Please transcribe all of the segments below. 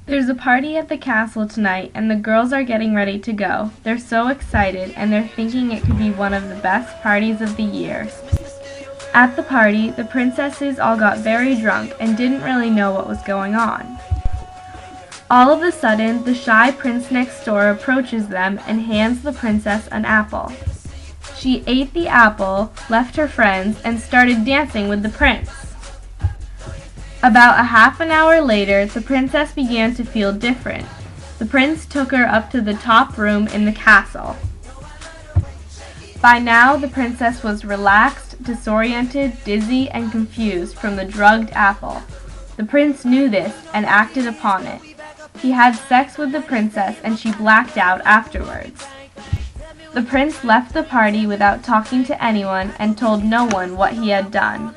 There's a party at the castle tonight, and the girls are getting ready to go. They're so excited, and they're thinking it could be one of the best parties of the year. At the party, the princesses all got very drunk and didn't really know what was going on. All of a sudden, the shy prince next door approaches them and hands the princess an apple. She ate the apple, left her friends, and started dancing with the prince. About a half an hour later, the princess began to feel different. The prince took her up to the top room in the castle. By now, the princess was relaxed, disoriented, dizzy, and confused from the drugged apple. The prince knew this and acted upon it. He had sex with the princess, and she blacked out afterwards. The prince left the party without talking to anyone and told no one what he had done.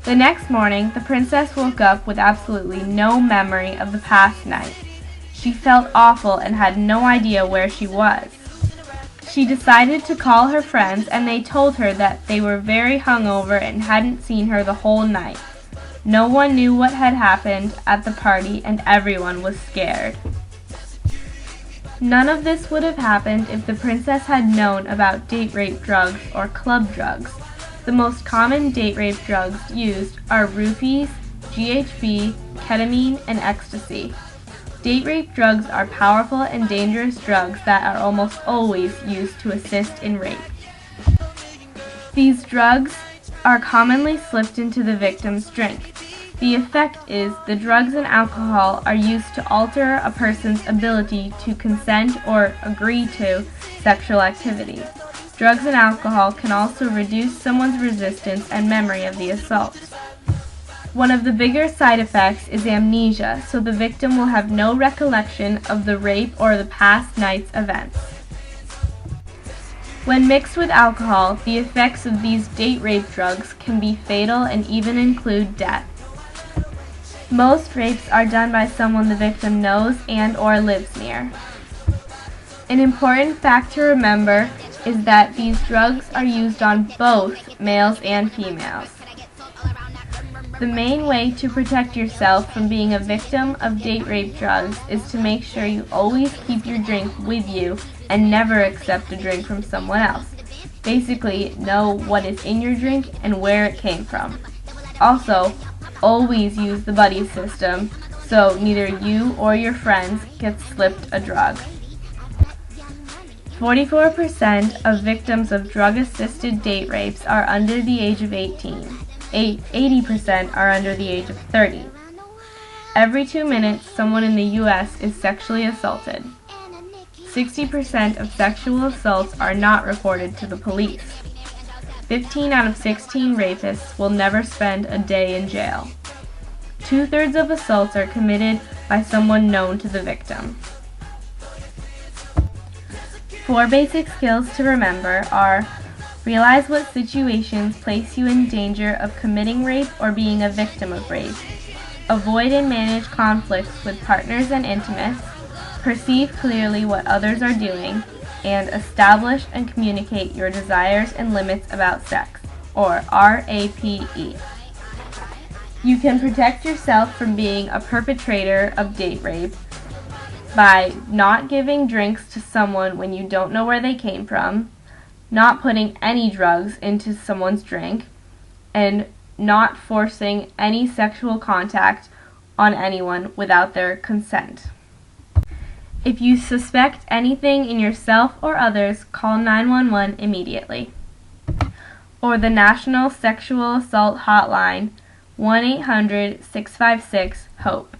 The next morning, the princess woke up with absolutely no memory of the past night. She felt awful and had no idea where she was. She decided to call her friends, and they told her that they were very hungover and hadn't seen her the whole night. No one knew what had happened at the party, and everyone was scared. None of this would have happened if the princess had known about date rape drugs or club drugs. The most common date rape drugs used are roofies, GHB, ketamine, and ecstasy. Date rape drugs are powerful and dangerous drugs that are almost always used to assist in rape. These drugs are commonly slipped into the victim's drink. The effect is the drugs and alcohol are used to alter a person's ability to consent or agree to sexual activity. Drugs and alcohol can also reduce someone's resistance and memory of the assault. One of the bigger side effects is amnesia, so the victim will have no recollection of the rape or the past night's events. When mixed with alcohol, the effects of these date rape drugs can be fatal and even include death. Most rapes are done by someone the victim knows and/or lives near. An important fact to remember is that these drugs are used on both males and females. The main way to protect yourself from being a victim of date rape drugs is to make sure you always keep your drink with you and never accept a drink from someone else. Basically, know what is in your drink and where it came from. Also, always use the buddy system so neither you or your friends get slipped a drug. 44% of victims of drug-assisted date rapes are under the age of 18. 80% are under the age of 30. Every 2 minutes, someone in the U.S. is sexually assaulted. 60% of sexual assaults are not reported to the police. 15 out of 16 rapists will never spend a day in jail. 2/3 of assaults are committed by someone known to the victim. 4 basic skills to remember are: realize what situations place you in danger of committing rape or being a victim of rape. Avoid and manage conflicts with partners and intimates. Perceive clearly what others are doing. And establish and communicate your desires and limits about sex, or RAPE. You can protect yourself from being a perpetrator of date rape by not giving drinks to someone when you don't know where they came from, not putting any drugs into someone's drink, and not forcing any sexual contact on anyone without their consent. If you suspect anything in yourself or others, call 911 immediately. Or the National Sexual Assault Hotline, 1-800-656-HOPE.